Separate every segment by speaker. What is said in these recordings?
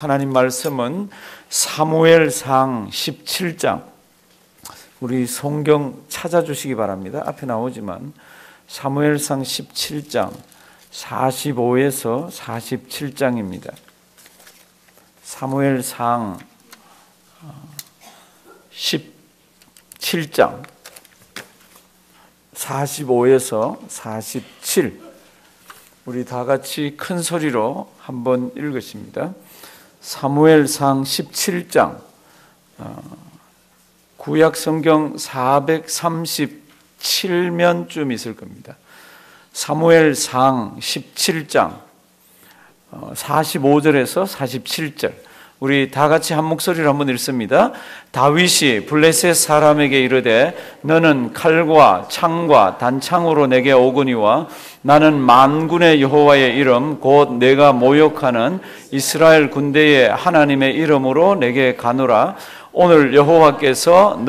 Speaker 1: 하나님 말씀은 사무엘상 17장, 우리 성경 찾아주시기 바랍니다. 앞에 나오지만 사무엘상 17장 45에서 47장입니다. 사무엘상 17장 45에서 47, 우리 다 같이 큰 소리로 한번 읽으십니다. 사무엘상 17장, 구약 성경 437면쯤 있을 겁니다. 사무엘상 17장 45절에서 47절, 우리 다 같이 한 목소리로 한번 읽습니다. 다윗이 블레셋 사람에게 이르되 너는 칼과 창과 단창으로 내게 오거니와 나는 만군의 여호와의 이름 곧 내가 모욕하는 이스라엘 군대의 하나님의 이름으로 내게 가노라. 오늘 여호와께서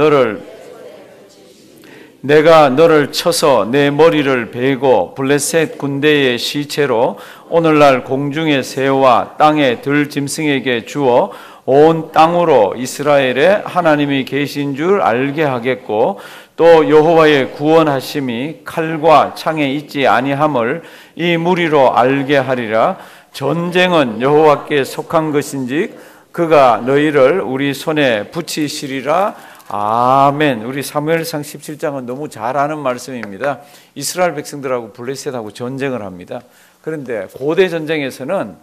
Speaker 1: 내가 너를 쳐서 내 머리를 베고 블레셋 군대의 시체로 오늘날 공중의 새와 땅의 들짐승에게 주어 온 땅으로 이스라엘에 하나님이 계신 줄 알게 하겠고 또 여호와의 구원하심이 칼과 창에 있지 아니함을 이 무리로 알게 하리라. 전쟁은 여호와께 속한 것인지 그가 너희를 우리 손에 붙이시리라. 아멘. 우리 사무엘상 17장은 너무 잘 아는 말씀입니다. 이스라엘 백성들하고 블레셋하고 전쟁을 합니다. 그런데 고대 전쟁에서는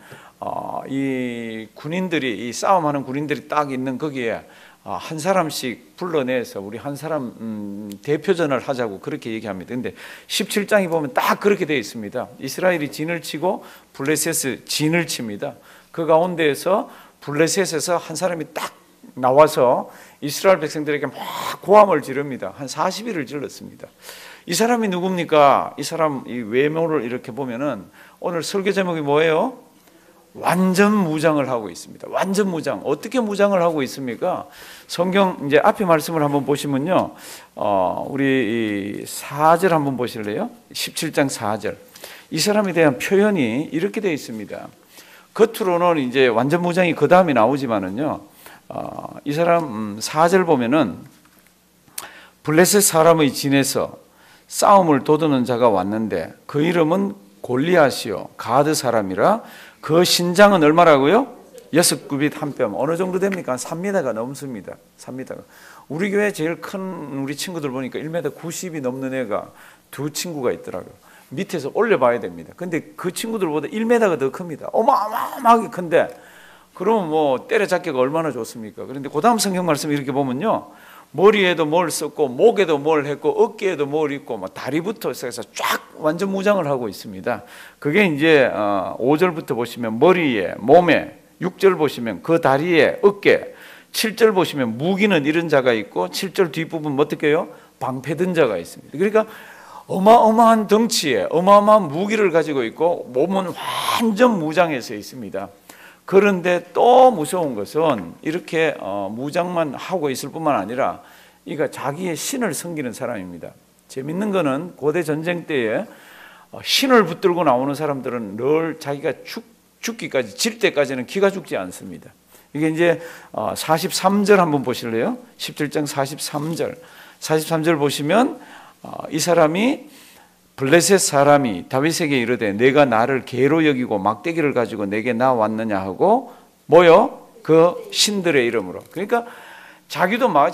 Speaker 1: 이 군인들이, 이 싸움하는 군인들이 딱 있는 거기에 한 사람씩 불러내서 우리 한 사람 대표전을 하자고 그렇게 얘기합니다. 그런데 17장에 보면 딱 그렇게 되어 있습니다. 이스라엘이 진을 치고 블레셋이 진을 칩니다. 그 가운데에서 블레셋에서 한 사람이 딱 나와서 이스라엘 백성들에게 막 고함을 지릅니다. 한 40일을 질렀습니다. 이 사람이 누굽니까? 이 사람 이 외모를 이렇게 보면은 오늘 설교 제목이 뭐예요? 완전 무장을 하고 있습니다. 완전 무장. 어떻게 무장을 하고 있습니까? 성경 이제 앞에 말씀을 한번 보시면요, 우리 4절 한번 보실래요? 17장 4절. 이 사람에 대한 표현이 이렇게 되어 있습니다. 겉으로는 이제 완전 무장이 그 다음에 나오지만은요, 이 사람 4절 보면은 블레셋 사람의 진에서 싸움을 도두는 자가 왔는데 그 이름은 골리앗이요 가드 사람이라 그 신장은 얼마라고요? 6규빗 한 뼘. 어느 정도 됩니까? 3m가 넘습니다. 3m가. 우리 교회 제일 큰 우리 친구들 보니까 1m 90이 넘는 애가 두 친구가 있더라고요. 밑에서 올려봐야 됩니다. 근데 그 친구들보다 1m가 더 큽니다. 어마어마하게 큰데 그러면 뭐 때려잡기가 얼마나 좋습니까? 그런데 그 다음 성경 말씀 이렇게 보면요, 머리에도 뭘 썼고 목에도 뭘 했고 어깨에도 뭘 입고 뭐 다리부터 해서 쫙 완전 무장을 하고 있습니다. 그게 이제 5절부터 보시면 머리에, 몸에, 6절 보시면 그 다리에, 어깨, 7절 보시면 무기는 잃은 자가 있고 7절 뒷부분 어떻게 해요? 방패 든 자가 있습니다. 그러니까 어마어마한 덩치에 어마어마한 무기를 가지고 있고 몸은 완전 무장해서 있습니다. 그런데 또 무서운 것은 이렇게 무장만 하고 있을 뿐만 아니라 이가 자기의 신을 섬기는 사람입니다. 재밌는 거는 고대 전쟁 때에 신을 붙들고 나오는 사람들은 늘 자기가 죽기까지, 질 때까지는 기가 죽지 않습니다. 이게 이제 43절 한번 보실래요? 17장 43절. 43절 보시면 이 사람이 블레셋 사람이 다윗에게 이르되 내가 나를 개로 여기고 막대기를 가지고 내게 나왔느냐 하고 뭐요? 그 신들의 이름으로. 그러니까 자기도 막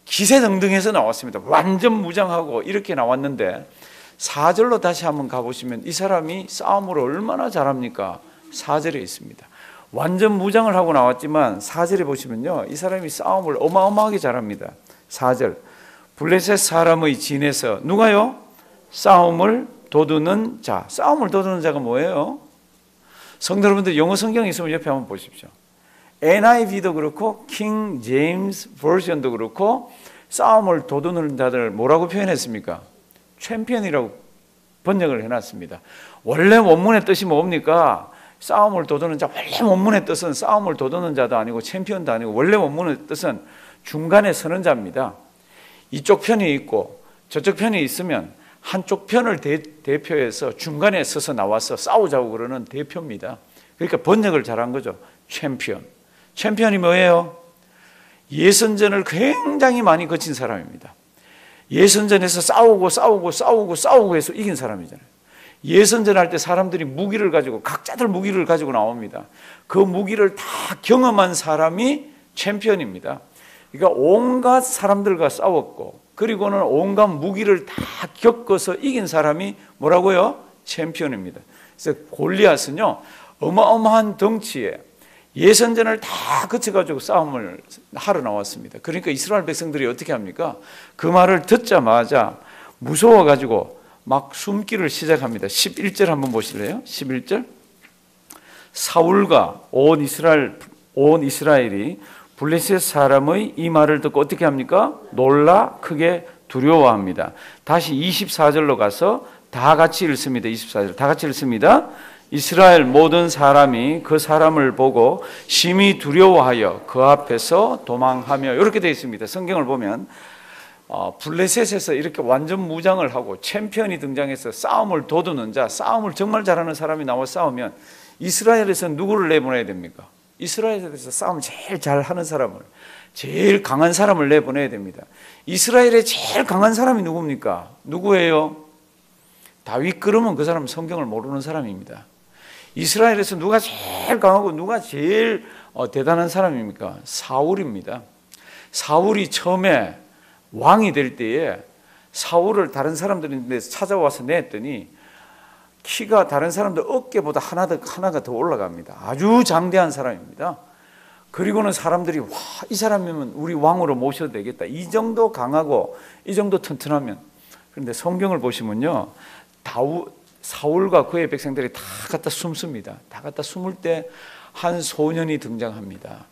Speaker 1: 기세등등해서 나왔습니다. 완전 무장하고 이렇게 나왔는데 4절로 다시 한번 가보시면 이 사람이 싸움을 얼마나 잘합니까? 4절에 있습니다. 완전 무장을 하고 나왔지만 4절에 보시면요, 이 사람이 싸움을 어마어마하게 잘합니다. 4절. 블레셋 사람의 진에서 누가요? 싸움을 도두는 자. 싸움을 도두는 자가 뭐예요? 성도 여러분들 영어 성경이 있으면 옆에 한번 보십시오. NIV도 그렇고 킹 제임스 버전도 그렇고 싸움을 도두는 자들 뭐라고 표현했습니까? 챔피언이라고 번역을 해놨습니다. 원래 원문의 뜻이 뭡니까? 싸움을 도두는 자. 원래 원문의 뜻은 싸움을 도두는 자도 아니고 챔피언도 아니고 원래 원문의 뜻은 중간에 서는 자입니다. 이쪽 편이 있고 저쪽 편이 있으면 한쪽 편을 대표해서 중간에 서서 나와서 싸우자고 그러는 대표입니다. 그러니까 번역을 잘한 거죠. 챔피언. 챔피언이 뭐예요? 예선전을 굉장히 많이 거친 사람입니다. 예선전에서 싸우고 해서 이긴 사람이잖아요. 예선전 할 때 사람들이 무기를 가지고 각자들 무기를 가지고 나옵니다. 그 무기를 다 경험한 사람이 챔피언입니다. 그러니까 온갖 사람들과 싸웠고 그리고는 온갖 무기를 다 겪어서 이긴 사람이 뭐라고요? 챔피언입니다. 그래서 골리앗은요, 어마어마한 덩치에 예선전을 다 거쳐가지고 싸움을 하러 나왔습니다. 그러니까 이스라엘 백성들이 어떻게 합니까? 그 말을 듣자마자 무서워가지고 막 숨기를 시작합니다. 11절 한번 보실래요? 11절. 사울과 온 이스라엘이 블레셋 사람의 이 말을 듣고 어떻게 합니까? 놀라 크게 두려워합니다. 다시 24절로 가서 다 같이 읽습니다. 24절 다 같이 읽습니다. 이스라엘 모든 사람이 그 사람을 보고 심히 두려워하여 그 앞에서 도망하며, 이렇게 되어 있습니다. 성경을 보면 블레셋에서 이렇게 완전 무장을 하고 챔피언이 등장해서 싸움을 도두는 자, 싸움을 정말 잘하는 사람이 나와 싸우면 이스라엘에서 누구를 내보내야 됩니까? 이스라엘에서 싸움 제일 잘하는 사람을, 제일 강한 사람을 내보내야 됩니다. 이스라엘의 제일 강한 사람이 누굽니까? 누구예요? 다윗. 그러면 그 사람은 성경을 모르는 사람입니다. 이스라엘에서 누가 제일 강하고 누가 제일 대단한 사람입니까? 사울입니다. 사울이 처음에 왕이 될 때에 사울을 다른 사람들이 찾아와서 냈더니 키가 다른 사람들 어깨보다 하나가 더 올라갑니다. 아주 장대한 사람입니다. 그리고는 사람들이 와, 이 사람이면 우리 왕으로 모셔도 되겠다. 이 정도 강하고 이 정도 튼튼하면. 그런데 성경을 보시면요, 사울과 그의 백성들이 다 갖다 숨습니다. 다 갖다 숨을 때 한 소년이 등장합니다.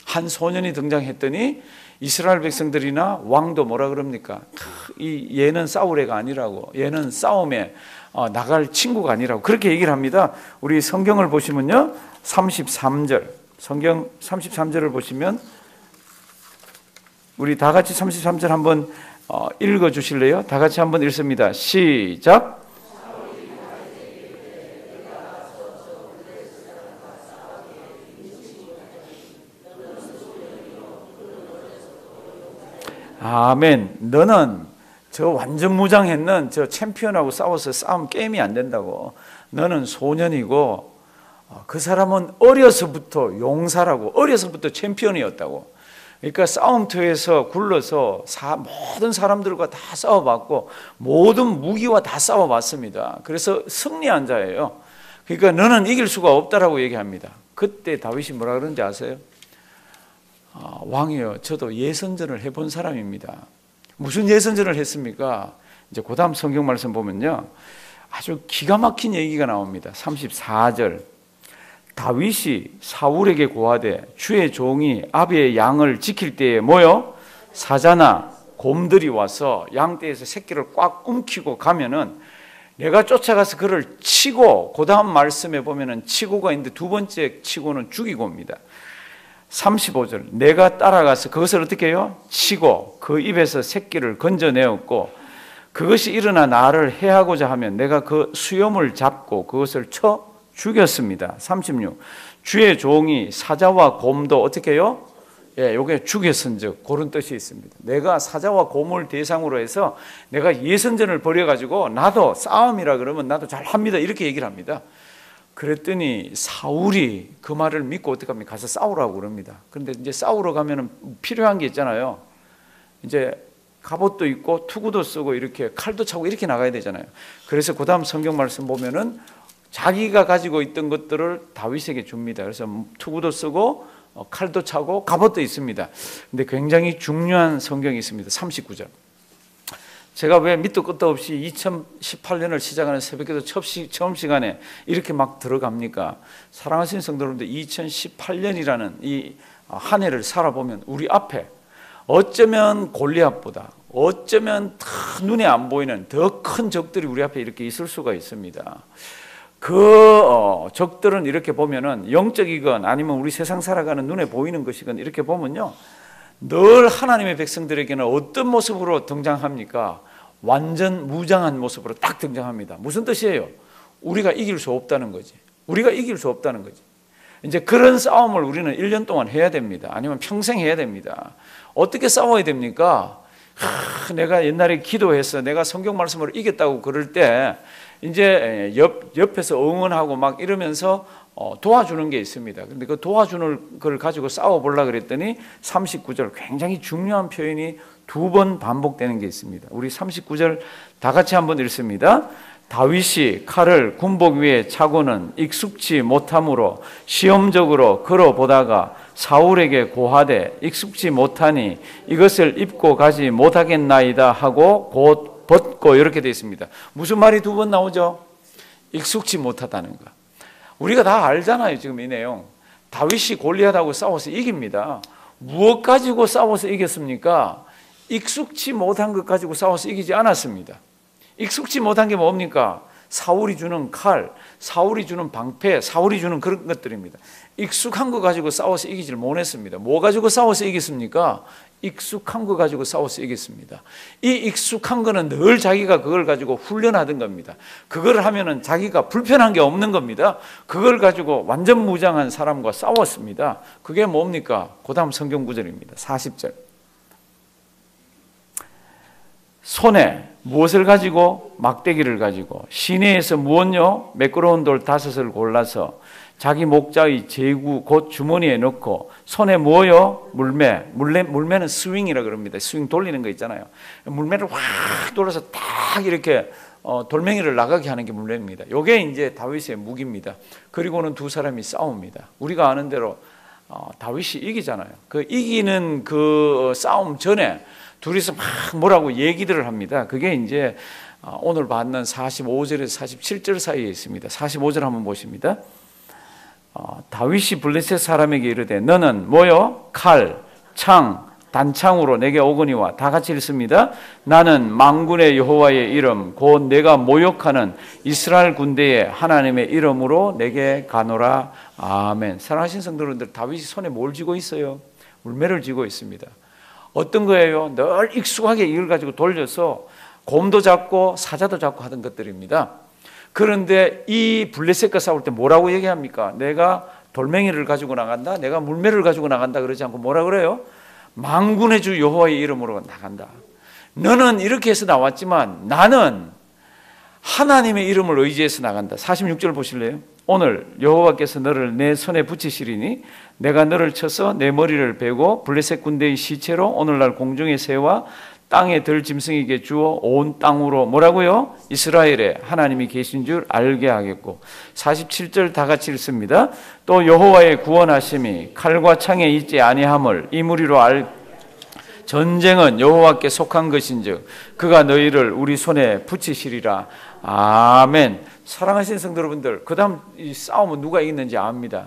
Speaker 1: 한 소년이 등장했더니 이스라엘 백성들이나 왕도 뭐라 그럽니까? 얘는 싸울 애가 아니라고, 얘는 싸움에 나갈 친구가 아니라고 그렇게 얘기를 합니다. 우리 성경을 보시면요, 33절, 성경 33절을 보시면 우리 다 같이 33절 한번 읽어 주실래요? 다 같이 한번 읽습니다. 시작. 아멘. 너는 저 완전 무장했는 저 챔피언하고 싸워서 싸움 게임이 안 된다고. 너는 소년이고 그 사람은 어려서부터 용사라고, 어려서부터 챔피언이었다고. 그러니까 싸움터에서 굴러서 모든 사람들과 다 싸워봤고 모든 무기와 다 싸워봤습니다. 그래서 승리한 자예요. 그러니까 너는 이길 수가 없다라고 얘기합니다. 그때 다윗이 뭐라 그러는지 아세요? 왕이요, 저도 예선전을 해본 사람입니다. 무슨 예선전을 했습니까? 이제 그 다음 성경 말씀 보면요, 아주 기가 막힌 얘기가 나옵니다. 34절. 다윗이 사울에게 고하되 주의 종이 아비의 양을 지킬 때에 뭐요? 사자나 곰들이 와서 양떼에서 새끼를 꽉 움키고 가면은 내가 쫓아가서 그를 치고, 그 다음 말씀에 보면은 치고가 있는데 두 번째 치고는 죽이고입니다. 35절. 내가 따라가서 그것을 어떻게 해요? 치고 그 입에서 새끼를 건져내었고 그것이 일어나 나를 해하고자 하면 내가 그 수염을 잡고 그것을 쳐 죽였습니다. 36. 주의 종이 사자와 곰도 어떻게 해요? 예, 요게 죽였은즉, 그런 뜻이 있습니다. 내가 사자와 곰을 대상으로 해서 내가 예선전을 벌여가지고 나도 싸움이라 그러면 나도 잘합니다, 이렇게 얘기를 합니다. 그랬더니 사울이 그 말을 믿고 어떻게 합니까? 가서 싸우라고 그럽니다. 그런데 이제 싸우러 가면은 필요한 게 있잖아요. 이제 갑옷도 입고 투구도 쓰고 이렇게 칼도 차고 이렇게 나가야 되잖아요. 그래서 그 다음 성경 말씀 보면은 자기가 가지고 있던 것들을 다윗에게 줍니다. 그래서 투구도 쓰고 칼도 차고 갑옷도 있습니다. 근데 굉장히 중요한 성경이 있습니다. 39절. 제가 왜 밑도 끝도 없이 2018년을 시작하는 새벽기도 처음 시간에 이렇게 막 들어갑니까? 사랑하시는 성도 여러분들, 2018년이라는 이 한 해를 살아보면 우리 앞에 어쩌면 골리앗보다, 어쩌면 다 눈에 안 보이는 더 큰 적들이 우리 앞에 이렇게 있을 수가 있습니다. 그 적들은 이렇게 보면은 영적이건 아니면 우리 세상 살아가는 눈에 보이는 것이건 이렇게 보면요, 늘 하나님의 백성들에게는 어떤 모습으로 등장합니까? 완전 무장한 모습으로 딱 등장합니다. 무슨 뜻이에요? 우리가 이길 수 없다는 거지. 우리가 이길 수 없다는 거지. 이제 그런 싸움을 우리는 1년 동안 해야 됩니다. 아니면 평생 해야 됩니다. 어떻게 싸워야 됩니까? 내가 옛날에 기도해서 내가 성경 말씀으로 이겼다고 그럴 때 이제 옆에서 응원하고 막 이러면서 도와주는 게 있습니다. 근데 그 도와주는 걸 가지고 싸워보려고 그랬더니 39절 굉장히 중요한 표현이 2번 반복되는 게 있습니다. 우리 39절 다 같이 한번 읽습니다. 다윗이 칼을 군복 위에 차고는 익숙지 못함으로 시험적으로 걸어보다가 사울에게 고하되 익숙지 못하니 이것을 입고 가지 못하겠나이다 하고 곧 벗고, 이렇게 되어 있습니다. 무슨 말이 2번 나오죠? 익숙지 못하다는 거. 우리가 다 알잖아요. 지금 이 내용. 다윗이 골리앗하고 싸워서 이깁니다. 무엇 가지고 싸워서 이겼습니까? 익숙지 못한 것 가지고 싸워서 이기지 않았습니다. 익숙지 못한 게 뭡니까? 사울이 주는 칼, 사울이 주는 방패, 사울이 주는 그런 것들입니다. 익숙한 거 가지고 싸워서 이기질 못했습니다. 뭐 가지고 싸워서 이겼습니까? 익숙한 거 가지고 싸워서 이겼습니다. 이 익숙한 거는 늘 자기가 그걸 가지고 훈련하던 겁니다. 그걸 하면은 자기가 불편한 게 없는 겁니다. 그걸 가지고 완전 무장한 사람과 싸웠습니다. 그게 뭡니까? 그 다음 성경 구절입니다. 40절. 손에 무엇을 가지고? 막대기를 가지고 시내에서 무엇요? 매끄러운 돌 5을 골라서 자기 목자의 제구 곧 주머니에 넣고 손에 뭐요? 물매는 스윙이라 그럽니다. 스윙 돌리는 거 있잖아요. 물매를 확 돌아서 딱 이렇게 돌멩이를 나가게 하는 게 물매입니다. 이게 이제 다윗의 무기입니다. 그리고는 2 사람이 싸웁니다. 우리가 아는 대로 다윗이 이기잖아요. 그 이기는 그 싸움 전에 둘이서 막 뭐라고 얘기들을 합니다. 그게 이제 오늘 받는 45절에서 47절 사이에 있습니다. 45절 한번 보십니다. 다윗이 블레셋 사람에게 이르되 너는 뭐요? 칼, 창, 단창으로 내게 오거니와, 다 같이 읽습니다. 나는 만군의 여호와의 이름 곧 내가 모욕하는 이스라엘 군대의 하나님의 이름으로 내게 가노라. 아멘. 사랑하신 성도님들, 다윗이 손에 뭘 쥐고 있어요? 물매를 쥐고 있습니다. 어떤 거예요? 늘 익숙하게 이걸 가지고 돌려서 곰도 잡고 사자도 잡고 하던 것들입니다. 그런데 이 블레셋과 싸울 때 뭐라고 얘기합니까? 내가 돌멩이를 가지고 나간다, 내가 물매를 가지고 나간다 그러지 않고 뭐라 그래요? 만군의 주 여호와의 이름으로 나간다. 너는 이렇게 해서 나왔지만 나는 하나님의 이름을 의지해서 나간다. 46절 보실래요? 오늘 여호와께서 너를 내 손에 붙이시리니 내가 너를 쳐서 내 머리를 베고 블레셋 군대의 시체로 오늘날 공중의 새와 땅에 들 짐승에게 주어 온 땅으로 뭐라고요? 이스라엘에 하나님이 계신 줄 알게 하겠고. 47절 다 같이 읽습니다. 또 여호와의 구원하심이 칼과 창에 있지 아니함을 이 무리로 전쟁은 여호와께 속한 것인즉 그가 너희를 우리 손에 붙이시리라. 아멘. 사랑하시는 성도 여러분들, 그 다음 이 싸움은 누가 이겼는지 압니다.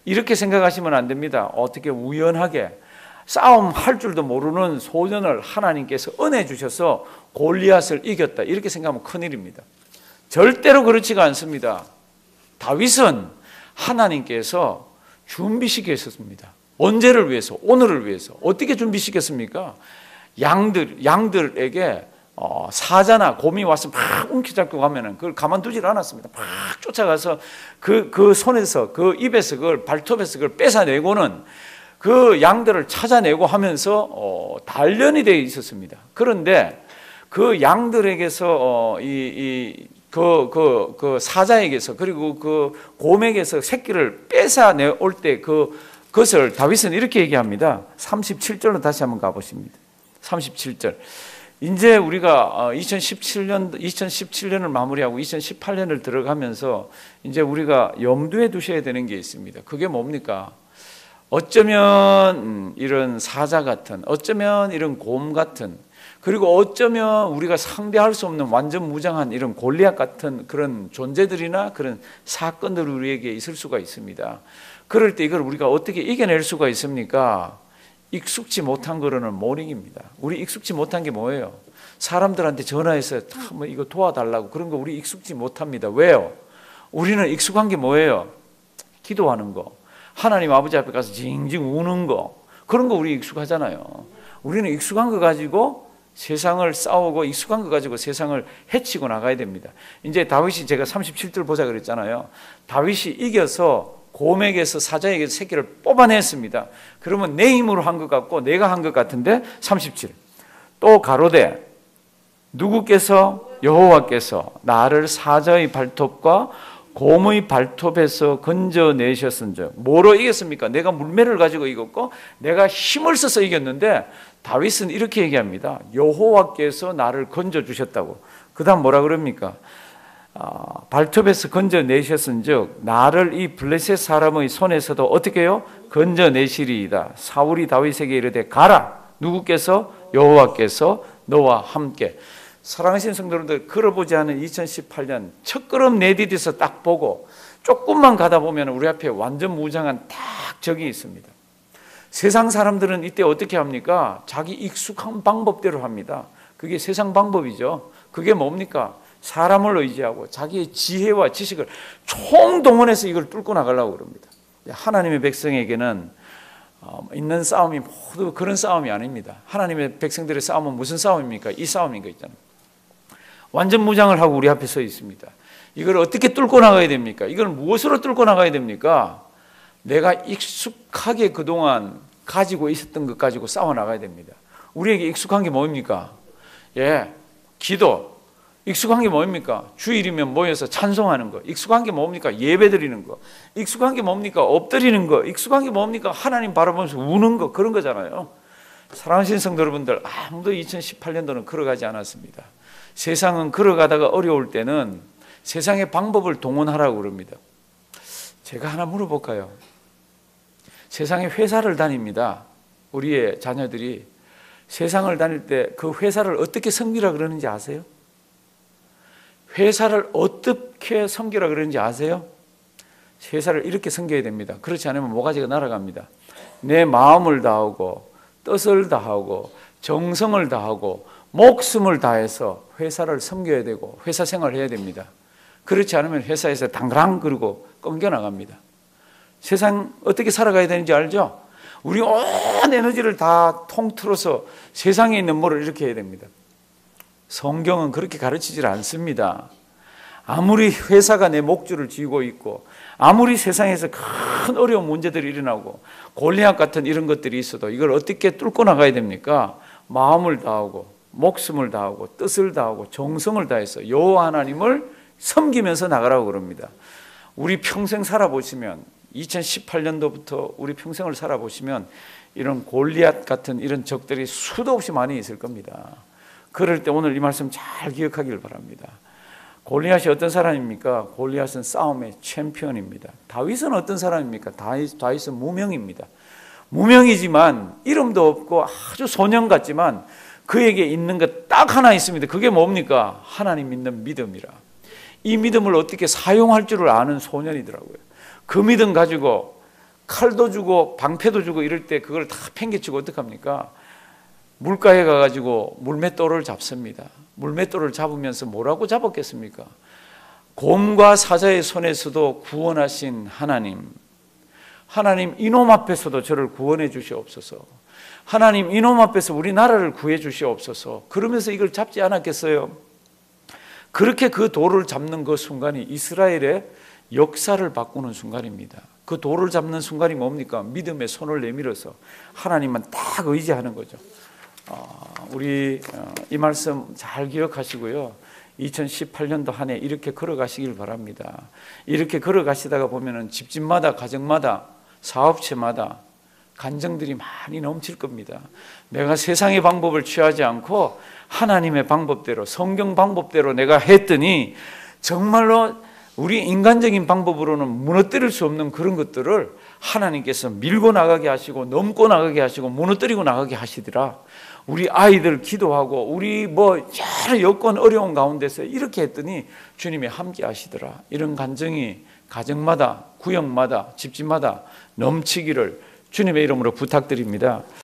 Speaker 1: 이렇게 생각하시면 안 됩니다. 어떻게 우연하게 싸움할 줄도 모르는 소년을 하나님께서 은혜 주셔서 골리앗을 이겼다, 이렇게 생각하면 큰일입니다. 절대로 그렇지가 않습니다. 다윗은 하나님께서 준비시켰습니다. 언제를 위해서? 오늘을 위해서. 어떻게 준비시켰습니까? 양들에게 사자나 곰이 와서 막 움켜잡고 가면은 그걸 가만두질 않았습니다. 막 쫓아가서 그 손에서, 그 입에서, 그걸 발톱에서 그걸 뺏어내고는 그 양들을 찾아내고 하면서 단련이 되어 있었습니다. 그런데 그 양들에게서 그 사자에게서 그리고 그 곰에게서 새끼를 뺏어내올 때 그것을 다윗은 이렇게 얘기합니다. 37절로 다시 한번 가보십니다. 37절. 이제 우리가 2017년을 마무리하고 2018년을 들어가면서 이제 우리가 염두에 두셔야 되는 게 있습니다. 그게 뭡니까? 어쩌면 이런 사자 같은, 어쩌면 이런 곰 같은, 그리고 어쩌면 우리가 상대할 수 없는 완전 무장한 이런 골리앗 같은 그런 존재들이나 그런 사건들이 우리에게 있을 수가 있습니다. 그럴 때 이걸 우리가 어떻게 이겨낼 수가 있습니까? 익숙지 못한 거로는 못 이깁니다. 우리 익숙지 못한 게 뭐예요? 사람들한테 전화해서 뭐 이거 도와달라고 그런 거 우리 익숙지 못합니다. 왜요? 우리는 익숙한 게 뭐예요? 기도하는 거, 하나님 아버지 앞에 가서 징징 우는 거, 그런 거 우리 익숙하잖아요. 우리는 익숙한 거 가지고 세상을 싸우고 익숙한 거 가지고 세상을 해치고 나가야 됩니다. 이제 다윗이, 제가 37절 보자 그랬잖아요. 다윗이 이겨서 곰에게서 사자에게서 새끼를 뽑아냈습니다. 그러면 내 힘으로 한 것 같고 내가 한 것 같은데 37. 또 가로되 누구께서 여호와께서 나를 사자의 발톱과 곰의 발톱에서 건져내셨은즉 뭐로 이겼습니까? 내가 물매를 가지고 이겼고 내가 힘을 써서 이겼는데 다윗은 이렇게 얘기합니다. 여호와께서 나를 건져주셨다고. 그 다음 뭐라 그럽니까? 발톱에서 건져내셨은즉 나를 이 블레셋 사람의 손에서도 어떻게 해요? 건져내시리이다. 사울이 다윗에게 이르되 가라. 누구께서? 여호와께서 너와 함께. 사랑하시는 성도님들, 걸어보지 않은 2018년 첫 걸음 내디뎌서 딱 보고 조금만 가다 보면 우리 앞에 완전 무장한 딱 적이 있습니다. 세상 사람들은 이때 어떻게 합니까? 자기 익숙한 방법대로 합니다. 그게 세상 방법이죠. 그게 뭡니까? 사람을 의지하고 자기의 지혜와 지식을 총동원해서 이걸 뚫고 나가려고 그럽니다. 하나님의 백성에게는 있는 싸움이 모두 그런 싸움이 아닙니다. 하나님의 백성들의 싸움은 무슨 싸움입니까? 이 싸움인 거 있잖아요. 완전 무장을 하고 우리 앞에 서 있습니다. 이걸 어떻게 뚫고 나가야 됩니까? 이걸 무엇으로 뚫고 나가야 됩니까? 내가 익숙하게 그동안 가지고 있었던 것 가지고 싸워 나가야 됩니다. 우리에게 익숙한 게 뭡니까? 기도. 익숙한 게 뭡니까? 주일이면 모여서 찬송하는 거. 익숙한 게 뭡니까? 예배 드리는 거. 익숙한 게 뭡니까? 엎드리는 거. 익숙한 게 뭡니까? 하나님 바라보면서 우는 거. 그런 거잖아요. 사랑하시는 성도 여러분들, 아무도 2018년도는 걸어가지 않았습니다. 세상은 걸어가다가 어려울 때는 세상의 방법을 동원하라고 그럽니다. 제가 하나 물어볼까요? 세상에 회사를 다닙니다. 우리의 자녀들이 세상을 다닐 때 그 회사를 어떻게 섬기라 그러는지 아세요? 회사를 어떻게 섬기라 그러는지 아세요? 회사를 이렇게 섬겨야 됩니다. 그렇지 않으면 모가지가 날아갑니다. 내 마음을 다하고 뜻을 다하고 정성을 다하고 목숨을 다해서 회사를 섬겨야 되고 회사 생활을 해야 됩니다. 그렇지 않으면 회사에서 당랑 그러고 끊겨나갑니다. 세상 어떻게 살아가야 되는지 알죠? 우리 온 에너지를 다 통틀어서 세상에 있는 뭐를 이렇게 해야 됩니다. 성경은 그렇게 가르치질 않습니다. 아무리 회사가 내 목줄을 쥐고 있고 아무리 세상에서 큰 어려운 문제들이 일어나고 골리앗 같은 이런 것들이 있어도 이걸 어떻게 뚫고 나가야 됩니까? 마음을 다하고 목숨을 다하고 뜻을 다하고 정성을 다해서 여호와 하나님을 섬기면서 나가라고 그럽니다. 우리 평생 살아보시면 2018년도부터 우리 평생을 살아보시면 이런 골리앗 같은 이런 적들이 수도 없이 많이 있을 겁니다. 그럴 때 오늘 이 말씀 잘 기억하길 바랍니다. 골리앗이 어떤 사람입니까? 골리앗은 싸움의 챔피언입니다. 다윗은 어떤 사람입니까? 다윗은 무명입니다. 무명이지만 이름도 없고 아주 소년 같지만 그에게 있는 것 딱 하나 있습니다. 그게 뭡니까? 하나님 믿는 믿음이라. 이 믿음을 어떻게 사용할 줄을 아는 소년이더라고요. 그 믿음 가지고 칼도 주고 방패도 주고 이럴 때 그걸 다 팽개치고 어떡합니까? 물가에 가가지고 물맷돌을 잡습니다. 물맷돌을 잡으면서 뭐라고 잡았겠습니까? 곰과 사자의 손에서도 구원하신 하나님, 하나님 이놈 앞에서도 저를 구원해 주시옵소서. 하나님 이놈 앞에서 우리나라를 구해 주시옵소서. 그러면서 이걸 잡지 않았겠어요? 그렇게 그 돌을 잡는 그 순간이 이스라엘의 역사를 바꾸는 순간입니다. 그 돌을 잡는 순간이 뭡니까? 믿음의 손을 내밀어서 하나님만 딱 의지하는 거죠. 우리 이 말씀 잘 기억하시고요. 2018년도 한 해 이렇게 걸어가시길 바랍니다. 이렇게 걸어가시다가 보면은 집집마다 가정마다 사업체마다 간증들이 많이 넘칠 겁니다. 내가 세상의 방법을 취하지 않고 하나님의 방법대로 성경 방법대로 내가 했더니 정말로 우리 인간적인 방법으로는 무너뜨릴 수 없는 그런 것들을 하나님께서 밀고 나가게 하시고 넘고 나가게 하시고 무너뜨리고 나가게 하시더라. 우리 아이들 기도하고 우리 여러 여건 어려운 가운데서 이렇게 했더니 주님이 함께 하시더라. 이런 간증이 가정마다 구역마다 집집마다 넘치기를 주님의 이름으로 부탁드립니다.